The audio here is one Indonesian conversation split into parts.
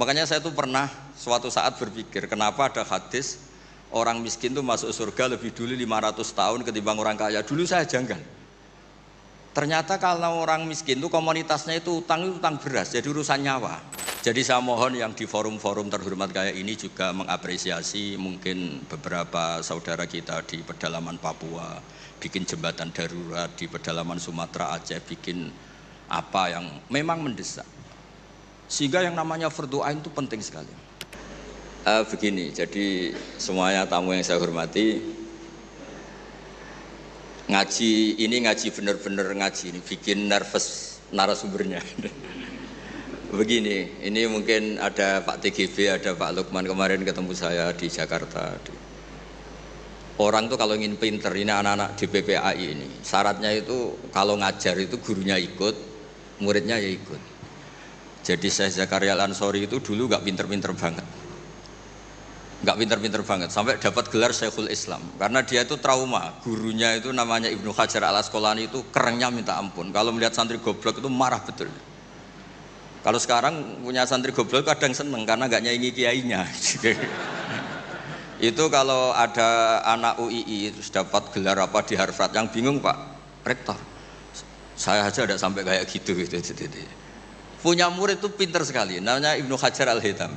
Makanya saya tuh pernah suatu saat berpikir, kenapa ada hadis orang miskin tuh masuk surga lebih dulu 500 tahun ketimbang orang kaya. Dulu saya janggal. Ternyata kalau orang miskin itu komunitasnya itu utang beras, jadi urusan nyawa. Jadi saya mohon yang di forum-forum terhormat kayak ini juga mengapresiasi mungkin beberapa saudara kita di pedalaman Papua, bikin jembatan darurat di pedalaman Sumatera, Aceh, bikin apa yang memang mendesak. Sehingga yang namanya fardhu ain itu penting sekali. Begini, jadi semuanya tamu yang saya hormati, ngaji ini ngaji bener-bener ngaji ini bikin nervous narasumbernya. Begini, ini mungkin ada Pak TGB, ada Pak Lukman kemarin ketemu saya di Jakarta. Orang tuh kalau ingin pinter, ini anak-anak di PPAI ini, syaratnya itu kalau ngajar itu gurunya ikut, muridnya ya ikut. Jadi Syekh Zakaria Al-Ansori itu dulu gak pinter-pinter banget. Gak pinter-pinter banget, sampai dapat gelar Syekhul Islam. Karena dia itu trauma, gurunya itu namanya Ibnu Hajar Al-Asqalani itu kerennya minta ampun. Kalau melihat santri goblok itu marah betul. Kalau sekarang punya santri goblok kadang seneng karena gak nyaingi kiainya. Itu kalau ada anak UII terus dapat gelar apa di Harvard, yang bingung Pak Rektor, saya aja ada sampai kayak gitu. Punya murid itu pinter sekali, namanya Ibnu Hajar Al-Haythami.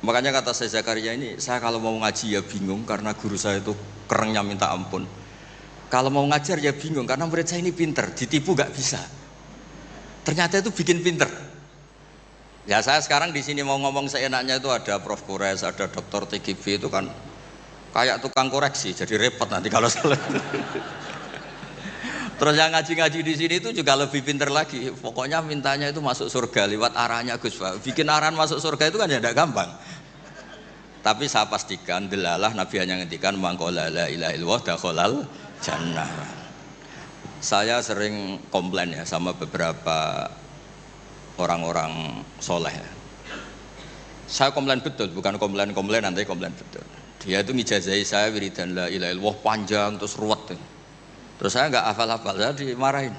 Makanya kata saya Zakaria ini, saya kalau mau ngaji ya bingung karena guru saya itu kerennya minta ampun. Kalau mau ngajar ya bingung karena murid saya ini pinter, ditipu gak bisa. Ternyata itu bikin pinter. Ya saya sekarang di sini mau ngomong seenaknya itu ada Prof Kures, ada Dr. TGB itu kan kayak tukang koreksi, jadi repot nanti kalau salah. Terus yang ngaji-ngaji di sini itu juga lebih pinter lagi. Pokoknya mintanya itu masuk surga lewat arahnya Gus Pak. Bikin arahan masuk surga itu kan ya tidak gampang. Tapi saya pastikan delalah Nabi hanya ngendikan mangqala la ilaha illallah dakhalal jannah. Saya sering komplain ya sama beberapa orang-orang soleh. Saya komplain betul, bukan komplain nanti komplain betul. Dia itu ngijazahi saya wiridan la ilaha illallah panjang terus ruwet. Terus saya nggak hafal-hafal, saya dimarahin.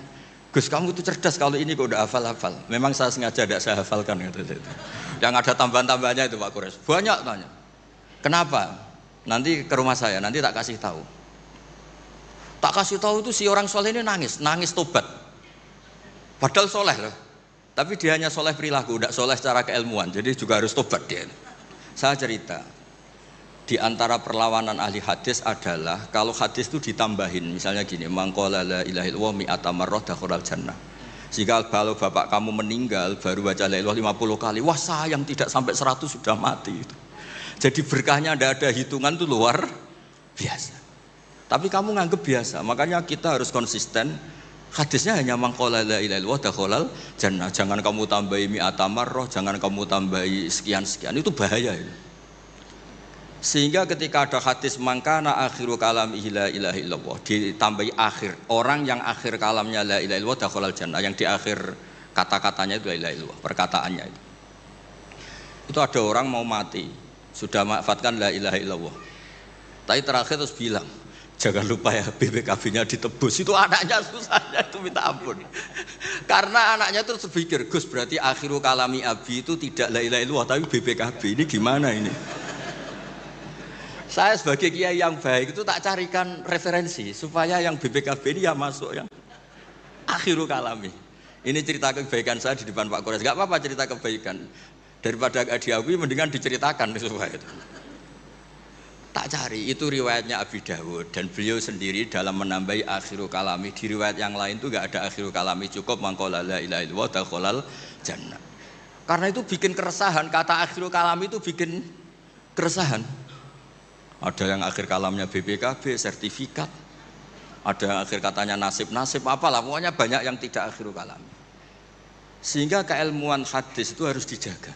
Gus kamu itu cerdas kalau ini kok udah hafal-hafal. Memang saya sengaja tidak saya hafalkan gitu. Yang ada tambahan-tambahannya itu Pak Kures. Banyak tanya. Kenapa? Nanti ke rumah saya, nanti tak kasih tahu. Tak kasih tahu itu si orang soleh ini nangis tobat. Padahal soleh loh. Tapi dia hanya soleh perilaku, tidak soleh secara keilmuan. Jadi juga harus tobat dia. Saya cerita. Di antara perlawanan ahli hadis adalah kalau hadis itu ditambahin, misalnya gini, mangqala la ilaha illallah mi'ata marrah dakhalal jannah. Jika kalau bapak kamu meninggal baru baca la ilaha 50 kali, wah sayang tidak sampai 100 sudah mati itu. Jadi berkahnya tidak ada hitungan itu luar biasa. Tapi kamu nganggep biasa, makanya kita harus konsisten. Hadisnya hanya mangqala la ilaha illallah dakhalal jannah. Jangan kamu tambahi mi'ata marrah, jangan kamu tambahi sekian-sekian, itu bahaya itu. Sehingga ketika ada hadis mangkana akhiru kalamihi la ilaha illallah ditambahi akhir, orang yang akhir kalamnya la ilaha illallah dakhalal jannah, yang di akhir kata-katanya itu la ilaha illallah, perkataannya itu. Itu ada orang mau mati, sudah mafatkan la ilaha illallah. Tapi terakhir terus bilang, jangan lupa ya BPKB-nya ditebus. Itu anaknya susahnya itu minta ampun. Karena anaknya terus berpikir, Gus berarti akhiru kalami abi itu tidak la ilaha illallah tapi BPKB. Ini gimana ini? Saya sebagai kiai yang baik itu tak carikan referensi supaya yang BPKB ini ya masuk yang akhiru kalami. Ini cerita kebaikan saya di depan Pak Kores. Gak apa-apa cerita kebaikan. Daripada gak diakui mendingan diceritakan supaya itu. Tak cari, itu riwayatnya Abi Dawud dan beliau sendiri dalam menambahi akhiru kalami. Di riwayat yang lain itu gak ada akhiru kalami, cukup mangqala la ilaha illallah dakhalal jannah. Karena itu bikin keresahan, kata akhiru kalami itu bikin keresahan. Ada yang akhir kalamnya BPKB, sertifikat. Ada yang akhir katanya nasib-nasib, apalah. Pokoknya banyak yang tidak akhir kalam. Sehingga keilmuan hadis itu harus dijaga.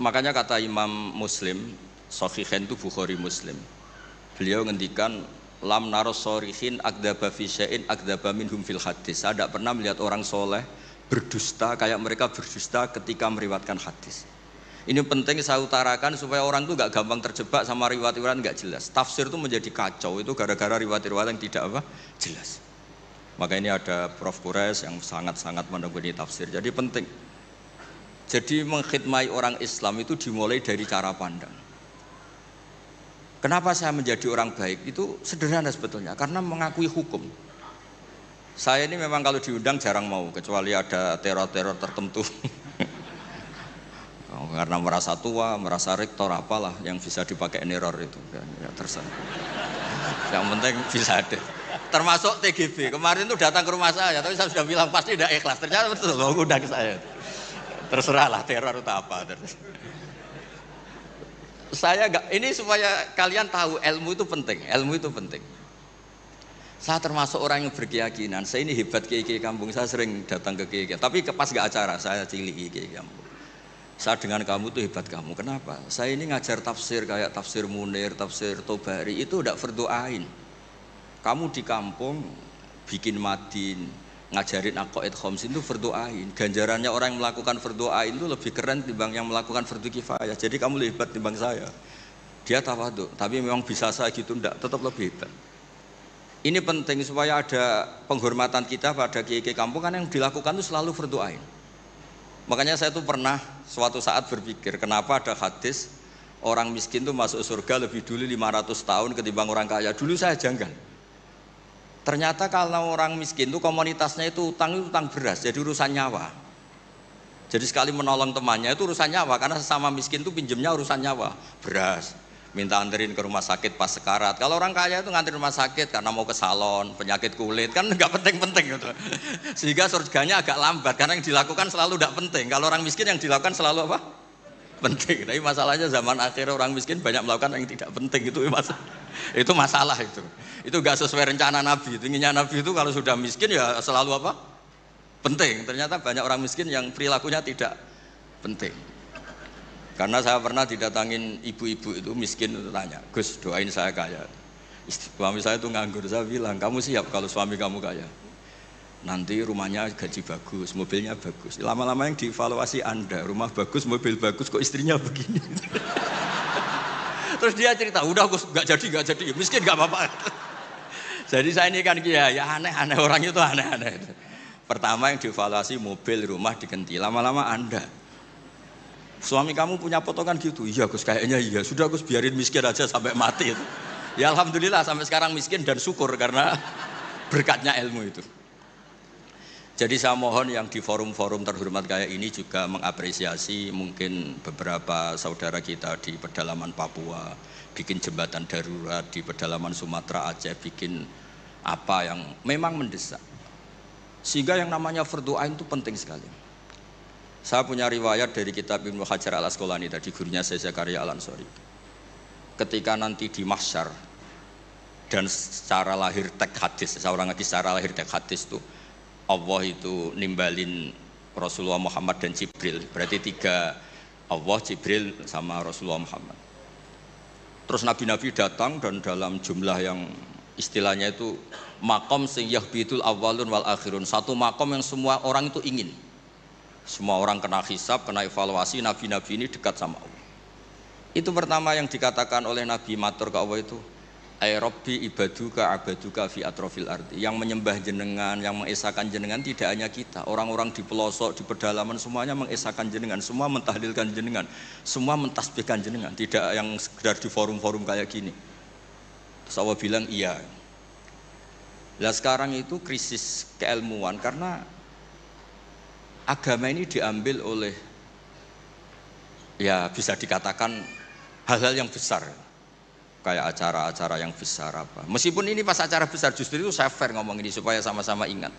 Makanya kata Imam Muslim, Shahihain itu Bukhari Muslim. Beliau ngendikan, lam naros shorihin akdaba fi syai'in akdaba minhum fil hadis. Saya tidak pernah melihat orang soleh berdusta kayak mereka berdusta ketika meriwayatkan hadis. Ini penting saya utarakan supaya orang itu gak gampang terjebak sama riwayat-riwayat gak jelas. Tafsir itu menjadi kacau itu gara-gara riwayat-riwayat yang tidak jelas. Maka ini ada Prof Kures yang sangat-sangat menekuni tafsir. Jadi penting. Jadi mengkhidmati orang Islam itu dimulai dari cara pandang. Kenapa saya menjadi orang baik? Itu sederhana sebetulnya, karena mengakui hukum. Saya ini memang kalau diundang jarang mau, kecuali ada teror-teror tertentu. Karena merasa tua, merasa rektor apalah yang bisa dipakai neror itu. Ya, terserah. Yang penting bisa ada. Termasuk TGB, kemarin itu datang ke rumah saya, tapi saya sudah bilang pasti tidak ikhlas. Ternyata betul, undang ke saya. Terserahlah teror itu apa. Saya enggak, ini supaya kalian tahu ilmu itu penting, ilmu itu penting. Saya termasuk orang yang berkeyakinan, saya ini hebat kiai-kiai kampung, saya sering datang ke kiai-kiai, tapi pas enggak acara, saya cilik kiai kampung. Saya dengan kamu itu hebat kamu, kenapa? Saya ini ngajar tafsir kayak tafsir Munir, tafsir Tobari, itu udah fardu'ain. Kamu di kampung bikin madin, ngajarin aqaid khamsin itu fardu'ain. Ganjarannya orang yang melakukan fardu'ain itu lebih keren dibanding yang melakukan fardu kifayah. Jadi kamu lebih hebat dibanding saya. Dia tawadhu, tapi memang bisa saya gitu enggak, tetap lebih hebat. Ini penting supaya ada penghormatan kita pada kiai-kiai kampung, kan yang dilakukan itu selalu fardu'ain. Makanya saya tuh pernah suatu saat berpikir, kenapa ada hadis orang miskin tuh masuk surga lebih dulu 500 tahun ketimbang orang kaya. Dulu saya janggal. Ternyata kalau orang miskin itu komunitasnya itu utang beras, jadi urusan nyawa. Jadi sekali menolong temannya itu urusan nyawa, karena sesama miskin itu pinjemnya urusan nyawa, beras, minta anterin ke rumah sakit pas sekarat. Kalau orang kaya itu nganterin rumah sakit karena mau ke salon, penyakit kulit, kan nggak penting-penting gitu. Sehingga surganya agak lambat, karena yang dilakukan selalu tidak penting. Kalau orang miskin yang dilakukan selalu apa? Penting. Tapi masalahnya zaman akhir orang miskin banyak melakukan yang tidak penting, itu masalah itu. Itu gak sesuai rencana Nabi. Inginnya Nabi itu kalau sudah miskin ya selalu apa? Penting. Ternyata banyak orang miskin yang perilakunya tidak penting. Karena saya pernah didatangin ibu-ibu itu miskin itu tanya, Gus doain saya kaya. Suami saya itu nganggur, saya bilang kamu siap kalau suami kamu kaya? Nanti rumahnya gaji bagus, mobilnya bagus. Lama-lama yang dievaluasi Anda, rumah bagus, mobil bagus, kok istrinya begini. Terus dia cerita, udah Gus gak jadi, miskin gak apa-apa. Jadi saya ini kan ya aneh-aneh, orang itu aneh-aneh. Pertama yang dievaluasi mobil, rumah diganti, lama-lama Anda. Suami kamu punya potongan gitu, iya Gus kayaknya iya, sudah Gus biarin miskin aja sampai mati itu. Ya alhamdulillah sampai sekarang miskin dan syukur karena berkatnya ilmu itu. Jadi saya mohon yang di forum-forum terhormat kayak ini juga mengapresiasi mungkin beberapa saudara kita di pedalaman Papua, bikin jembatan darurat di pedalaman Sumatera, Aceh, bikin apa yang memang mendesak. Sehingga yang namanya fardu'ain itu penting sekali. Saya punya riwayat dari kitab Ibnu Hajar al-Asqalani tadi, gurunya Syekh Zakaria Al-Ansori. Ketika nanti di mahsyar dan secara lahir teks hadis, seorang lagi secara lahir teks hadis itu Allah itu nimbalin Rasulullah Muhammad dan Jibril. Berarti tiga, Allah, Jibril sama Rasulullah Muhammad. Terus nabi-nabi datang dan dalam jumlah yang istilahnya itu makom sing yahbitul awwalun wal akhirun. Satu makom yang semua orang itu ingin. Semua orang kena hisab, kena evaluasi, nabi-nabi ini dekat sama Allah. Itu pertama yang dikatakan oleh Nabi matur ke Allah itu, ay rabbi ibaduka abaduka fi atrofil ardi. Yang menyembah jenengan, yang mengesahkan jenengan tidak hanya kita, orang-orang di pelosok, di pedalaman semuanya mengesahkan jenengan, semua mentahlilkan jenengan, semua mentasbihkan jenengan, tidak yang sekedar di forum-forum kayak gini. Terus Allah bilang iya. Nah sekarang itu krisis keilmuan karena agama ini diambil oleh, ya bisa dikatakan hal-hal yang besar, kayak acara-acara yang besar apa. Meskipun ini pas acara besar, justru itu saya fair ngomong ini supaya sama-sama ingat.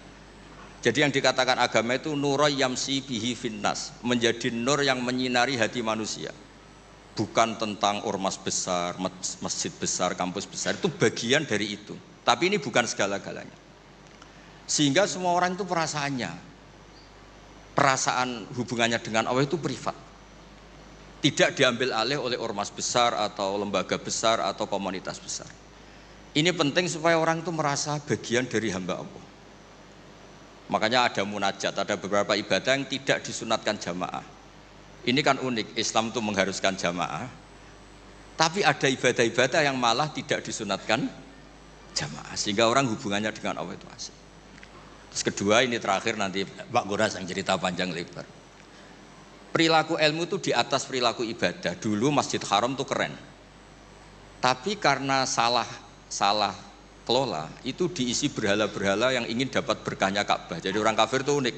Jadi yang dikatakan agama itu nuroy yamsi bihi finnas, menjadi nur yang menyinari hati manusia. Bukan tentang ormas besar, masjid besar, kampus besar, itu bagian dari itu. Tapi ini bukan segala-galanya. Sehingga semua orang itu perasaan hubungannya dengan Allah itu privat. Tidak diambil alih oleh ormas besar atau lembaga besar atau komunitas besar. Ini penting supaya orang itu merasa bagian dari hamba Allah. Makanya ada munajat, ada beberapa ibadah yang tidak disunatkan jamaah. Ini kan unik, Islam itu mengharuskan jamaah. Tapi ada ibadah-ibadah yang malah tidak disunatkan jamaah. Sehingga orang hubungannya dengan Allah itu asik. Terus kedua, ini terakhir nanti Pak Goras yang cerita panjang lebar. perilaku ilmu itu di atas perilaku ibadah. Dulu Masjid Haram tuh keren. Tapi karena salah kelola, itu diisi berhala-berhala yang ingin dapat berkahnya Ka'bah. Jadi orang kafir itu unik,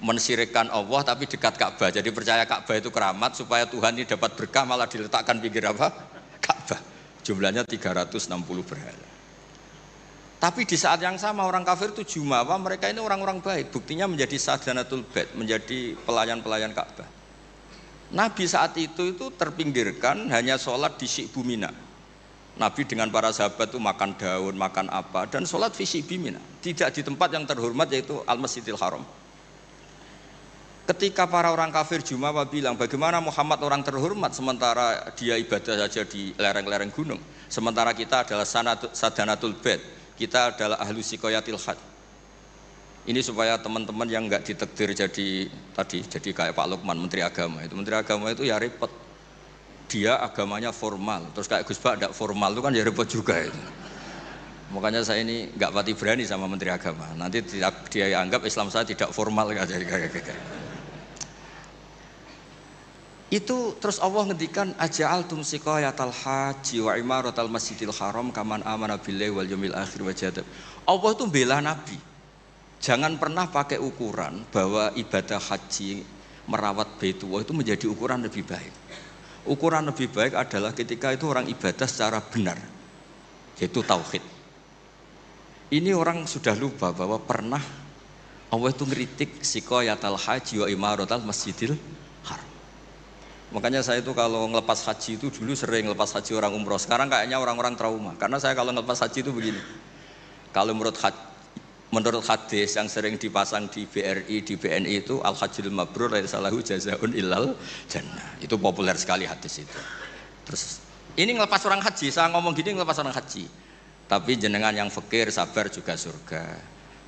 mensyirikkan Allah tapi dekat Ka'bah. Jadi percaya Ka'bah itu keramat, supaya Tuhan ini dapat berkah malah diletakkan pinggir apa? Ka'bah. Jumlahnya 360 berhala. Tapi di saat yang sama orang kafir itu jumawa, mereka ini orang-orang baik. Buktinya menjadi sadanatul bait, menjadi pelayan-pelayan Ka'bah. Nabi saat itu terpinggirkan, hanya sholat di Syi'bu Mina. Nabi dengan para sahabat itu makan daun, makan apa, dan sholat di Syi'bu Mina. Tidak di tempat yang terhormat yaitu Al-Masjidil Haram. Ketika para orang kafir jumawa bilang, bagaimana Muhammad orang terhormat sementara dia ibadah saja di lereng-lereng gunung, sementara kita adalah sadanatul bait, kita adalah ahlu sikoyatil had. Ini supaya teman-teman yang enggak ditakdir jadi kayak Pak Lukman, Menteri Agama. Itu Menteri Agama itu ya repot. Dia agamanya formal, terus kayak Gus Bak tidak formal itu kan ya repot juga itu. Makanya saya ini enggak pati berani sama Menteri Agama. Nanti dia anggap Islam saya tidak formal Itu terus Allah ngendikan aja'altum siqayatal haji wa imaratal masjidil haram kaman amana billahi wal yaumil akhir wa jahada. Allah itu bela Nabi. Jangan pernah pakai ukuran bahwa ibadah haji merawat Baitullah itu menjadi ukuran lebih baik. Ukuran lebih baik adalah ketika itu orang ibadah secara benar, yaitu tauhid. Ini orang sudah lupa bahwa pernah Allah itu ngeritik siqayatal haji wa imaratal masjidil haram. Makanya saya itu kalau ngelepas haji itu dulu sering ngelepas haji orang umroh. Sekarang kayaknya orang-orang trauma. Karena saya kalau ngelepas haji itu begini. Kalau menurut hadis yang sering dipasang di BRI, di BNI itu al-hajjul mabrur laisa lahu jazaa'un illal jannah. Itu populer sekali hadis itu. Terus ini ngelepas orang haji, saya ngomong gini ngelepas orang haji. Tapi jenengan yang fakir sabar juga surga.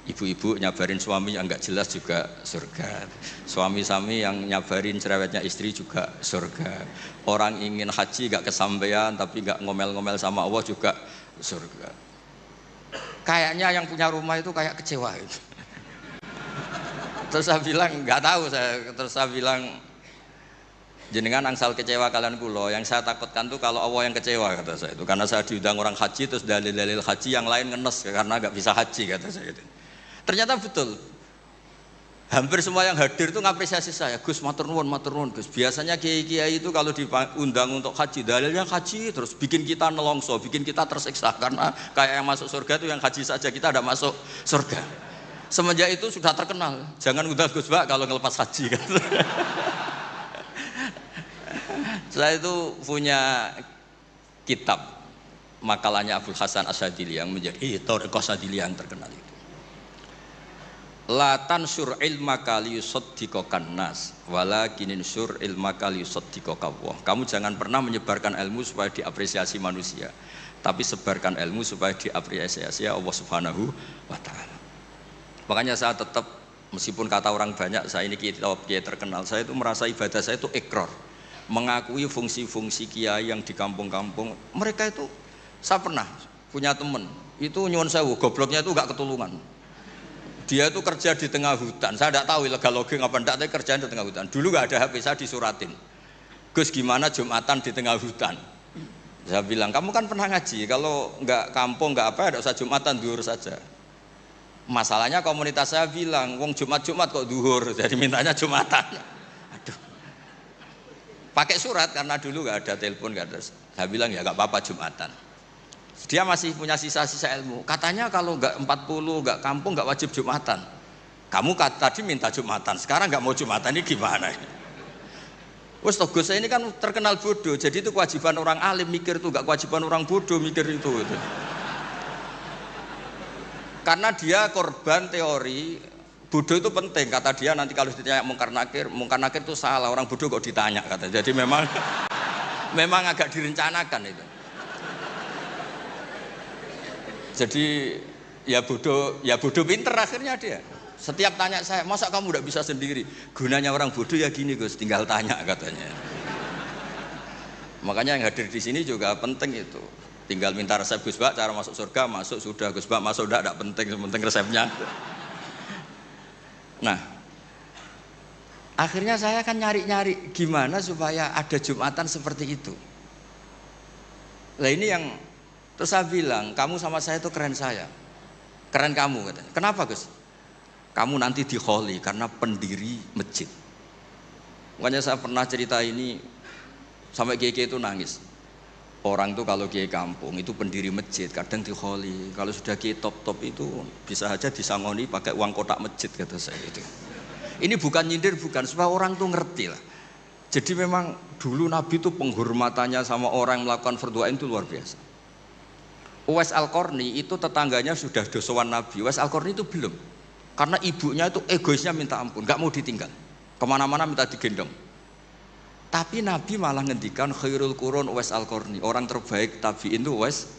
Ibu-ibu nyabarin suami yang enggak jelas juga surga. Suami-suami yang nyabarin cerewetnya istri juga surga. Orang ingin haji enggak kesampaian tapi enggak ngomel-ngomel sama Allah juga surga. Kayaknya yang punya rumah itu kayak kecewa gitu. Terus saya bilang enggak tahu terus saya bilang jenengan angsal kecewa kalian kula, yang saya takutkan tuh kalau Allah yang kecewa kata saya itu, karena saya diundang orang haji terus dalil-dalil haji yang lain ngenes karena enggak bisa haji kata saya itu. Ternyata betul. Hampir semua yang hadir itu ngapresiasi saya. Gus matur nuwun Gus. Biasanya kiai-kiai itu kalau diundang untuk haji, dalilnya haji terus bikin kita nelongso, bikin kita tersiksa karena kayak yang masuk surga itu yang haji saja kita ada masuk surga. Semenjak itu sudah terkenal. Jangan undang Gus Bak kalau ngelepas haji kan. Saya itu punya kitab makalahnya Abdul Hasan Asyadili yang menjadi Thariqah Asyadili yang terkenal itu. La tansur ilmaka liyusaddiqakan nas walakin insur ilmaka liyusaddiqaka Allah. Kamu jangan pernah menyebarkan ilmu supaya diapresiasi manusia, tapi sebarkan ilmu supaya diapresiasi Allah Subhanahu wa taala. Makanya saya tetap meskipun kata orang banyak saya ini kiai terkenal, saya itu merasa ibadah saya itu ikrar, mengakui fungsi-fungsi kiai yang di kampung-kampung. Mereka itu saya pernah punya teman itu nyuwun sewu gobloknya itu enggak ketulungan. Dia itu kerja di tengah hutan. Saya tidak tahu ilegal logging apa enggak, tapi kerjaan di tengah hutan. Dulu enggak ada HP, saya disuratin. Gus gimana Jumatan di tengah hutan? Saya bilang, kamu kan pernah ngaji, kalau enggak kampung enggak apa, enggak usah Jumatan, duhur saja. Masalahnya komunitas saya bilang, wong Jumat kok duhur, jadi mintanya Jumatan. Aduh. Pakai surat karena dulu enggak ada telepon, enggak ada. Saya bilang ya enggak apa-apa Jumatan. Dia masih punya sisa-sisa ilmu. Katanya kalau enggak 40, enggak kampung, enggak wajib Jumatan. Kamu tadi minta Jumatan, sekarang enggak mau Jumatan, ini gimana? Wes toh Gus saya ini kan terkenal bodoh, jadi itu kewajiban orang alim mikir itu, enggak kewajiban orang bodoh mikir itu. Karena dia korban teori bodoh itu penting, kata dia nanti kalau ditanya mungkar nakir itu salah, orang bodoh kok ditanya kata. Jadi memang agak direncanakan itu. Jadi ya bodoh pinter akhirnya dia. Setiap tanya saya, masa kamu udah bisa sendiri? Gunanya orang bodoh ya gini Gus, tinggal tanya katanya. Makanya yang hadir di sini juga penting itu. Tinggal minta resep Gus Bak, cara masuk surga, masuk sudah Gus Bak, masuk udah tidak penting, penting resepnya. Nah, Akhirnya saya kan nyari-nyari gimana supaya ada Jumatan seperti itu. Lah ini yang terus saya bilang, kamu sama saya itu keren saya. Keren kamu katanya. Kenapa Gus? Kamu nanti dikholi karena pendiri masjid. Makanya saya pernah cerita ini sampai kiai itu nangis. Orang tuh kalau kiai kampung itu pendiri masjid kadang dikholi. Kalau sudah kiai top-top itu bisa aja disangoni pakai uang kotak masjid kata saya itu. Ini bukan nyindir, bukan, supaya orang tuh ngerti lah. Jadi memang dulu Nabi itu penghormatannya sama orang yang melakukan fardhu ain itu luar biasa. Uwais Al-Qarni itu tetangganya sudah dosowan Nabi. Uwais Al-Qarni itu belum. Karena ibunya itu egoisnya minta ampun, gak mau ditinggal. Kemana-mana minta digendong. Tapi Nabi malah ngendikan khairul qurun Uwais Al-Qarni. Orang terbaik tabi'in itu Uwais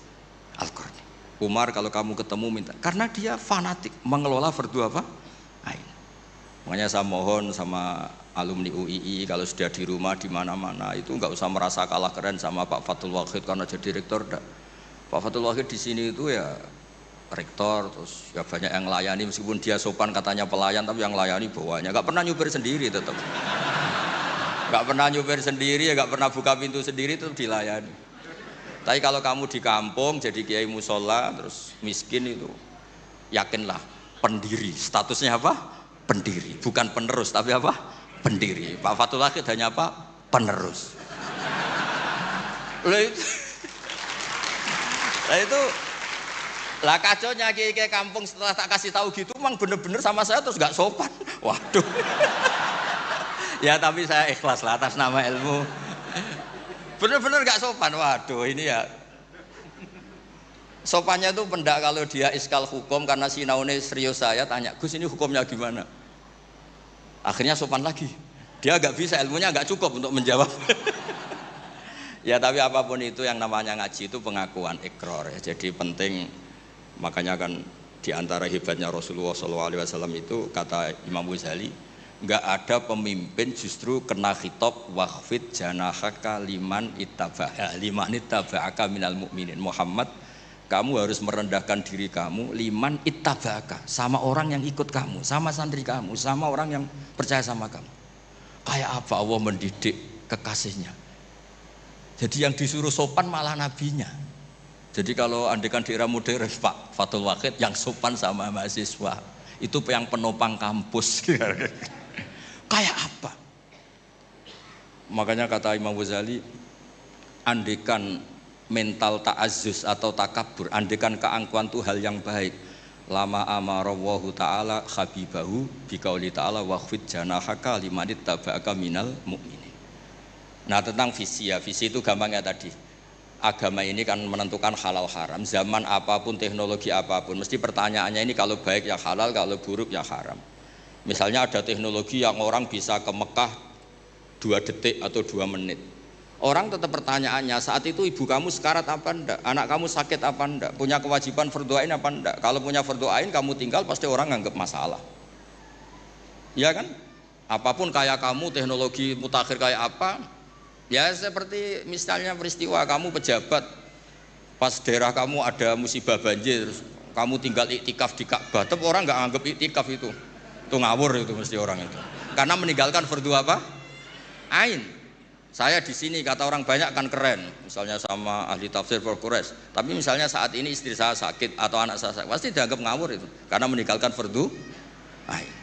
Al-Qarni. Umar kalau kamu ketemu minta. Karena dia fanatik mengelola fardhu apa? Ain. Makanya saya mohon sama alumni UII kalau sudah di rumah di mana-mana itu nggak usah merasa kalah keren sama Pak Fathul Wahid karena jadi rektor. Pak Fathul Wahid di sini itu ya rektor, terus ya banyak yang layani meskipun dia sopan katanya pelayan, tapi yang layani bawahnya nggak pernah nyupir sendiri tetap. Nggak pernah nyupir sendiri, ya nggak pernah buka pintu sendiri, tetap dilayani. Tapi kalau kamu di kampung jadi kiai musola terus miskin itu yakinlah pendiri, statusnya apa? Pendiri, bukan penerus, tapi apa? Pendiri. Pak Fathul Wahid hanya apa? Penerus. Lah kacaunya kiai kampung setelah tak kasih tahu gitu, memang bener-bener sama saya terus nggak sopan. Waduh. Ya tapi saya ikhlas lah atas nama ilmu. Bener-bener nggak sopan. Waduh ini ya. Sopannya itu pendak kalau dia iskal hukum karena sinaune serius saya tanya, Gus ini hukumnya gimana? Akhirnya sopan lagi. Dia agak bisa, ilmunya agak cukup untuk menjawab. Ya tapi apapun itu yang namanya ngaji itu pengakuan ikrar ya. Jadi penting, makanya kan diantara hebatnya Rasulullah SAW itu kata Imam Ghazali, nggak ada pemimpin justru kena khitab wakhfid janahaka liman ittaba'aka minal mu'minin. Muhammad, kamu harus merendahkan diri kamu liman ittaba'aka, sama orang yang ikut kamu, sama santri kamu, sama orang yang percaya sama kamu. Kayak apa Allah mendidik kekasihnya. Jadi yang disuruh sopan malah nabinya. Jadi kalau andekan di era modern Pak Fathul Wahid yang sopan sama mahasiswa itu yang penopang kampus. Kayak apa? Makanya kata Imam Ghazali, andekan mental ta'azzus atau takabur, andekan keangkuhan itu hal yang baik. Lama amarallahu ta'ala habibahu biqauli ta'ala wakhfid janahaka limanit taba'aka minal mu'minin. Nah tentang visi ya, visi itu gampangnya tadi. Agama ini kan menentukan halal haram. Zaman apapun, teknologi apapun, mesti pertanyaannya ini kalau baik ya halal, kalau buruk ya haram. Misalnya ada teknologi yang orang bisa ke Mekah 2 detik atau 2 menit. Orang tetap pertanyaannya, saat itu ibu kamu sekarat apa enggak? Anak kamu sakit apa enggak? Punya kewajiban fardhu ain apa enggak? Kalau punya fardhu ain kamu tinggal pasti orang nganggap masalah. Ya kan? Apapun kayak kamu, teknologi mutakhir kayak apa? Ya seperti misalnya peristiwa kamu pejabat, pas daerah kamu ada musibah banjir, kamu tinggal iktikaf di Ka'bah, tetap orang nggak anggap iktikaf itu ngawur itu mesti orang itu. Karena meninggalkan fardhu apa? Ain. Saya di sini kata orang banyak kan keren, misalnya sama ahli tafsir Quraisy. Tapi misalnya saat ini istri saya sakit atau anak saya sakit, pasti dianggap ngawur itu, karena meninggalkan fardhu ain.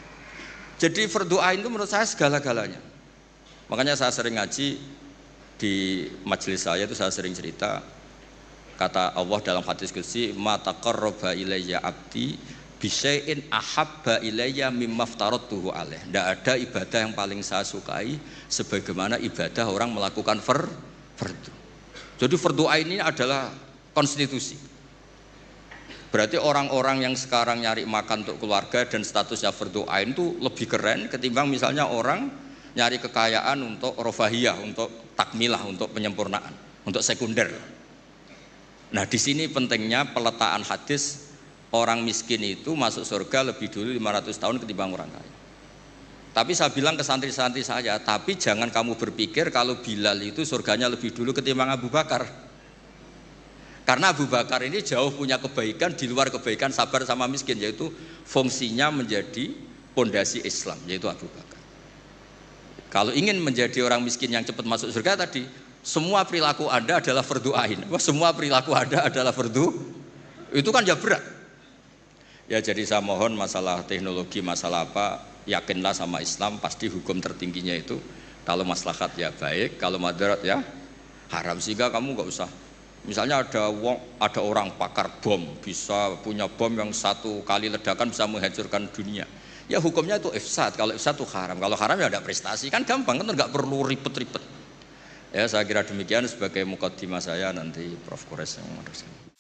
Jadi fardhu ain itu menurut saya segala-galanya. Makanya saya sering ngaji di majelis saya itu saya sering cerita, kata Allah dalam hadis qudsi, ma taqarraba ilayya abdi bisyai'in ahabba ilayya mimma aftaradtuhu alaih. Tidak ada ibadah yang paling saya sukai sebagaimana ibadah orang melakukan fardhu. Jadi fardhu ain ini adalah konstitusi. Berarti orang-orang yang sekarang nyari makan untuk keluarga dan statusnya fardhu ain itu lebih keren ketimbang misalnya orang nyari kekayaan untuk rofahiyah, untuk takmilah, untuk penyempurnaan, untuk sekunder. Nah di sini pentingnya peletakan hadis. Orang miskin itu masuk surga lebih dulu 500 tahun ketimbang orang kaya. Tapi saya bilang ke santri-santri saya, tapi jangan kamu berpikir kalau Bilal itu surganya lebih dulu ketimbang Abu Bakar. Karena Abu Bakar ini jauh punya kebaikan di luar kebaikan sabar sama miskin, yaitu fungsinya menjadi pondasi Islam, yaitu Abu Bakar. Kalau ingin menjadi orang miskin yang cepat masuk surga tadi, semua perilaku Anda adalah fardu ain. Wah, semua perilaku Anda adalah fardu. Itu kan ya berat. Ya jadi saya mohon masalah teknologi, masalah apa, yakinlah sama Islam, pasti hukum tertingginya itu kalau maslahat ya baik, kalau madarat ya haram. Sehingga kamu nggak usah. Misalnya ada orang pakar bom, bisa punya bom yang satu kali ledakan bisa menghancurkan dunia. Ya hukumnya itu ifsad, kalau ifsad itu haram, kalau haram ya ada prestasi, kan gampang, kan nggak perlu ribet-ribet. Ya saya kira demikian sebagai mukaddimah saya, nanti Prof. Kores yang meneruskan.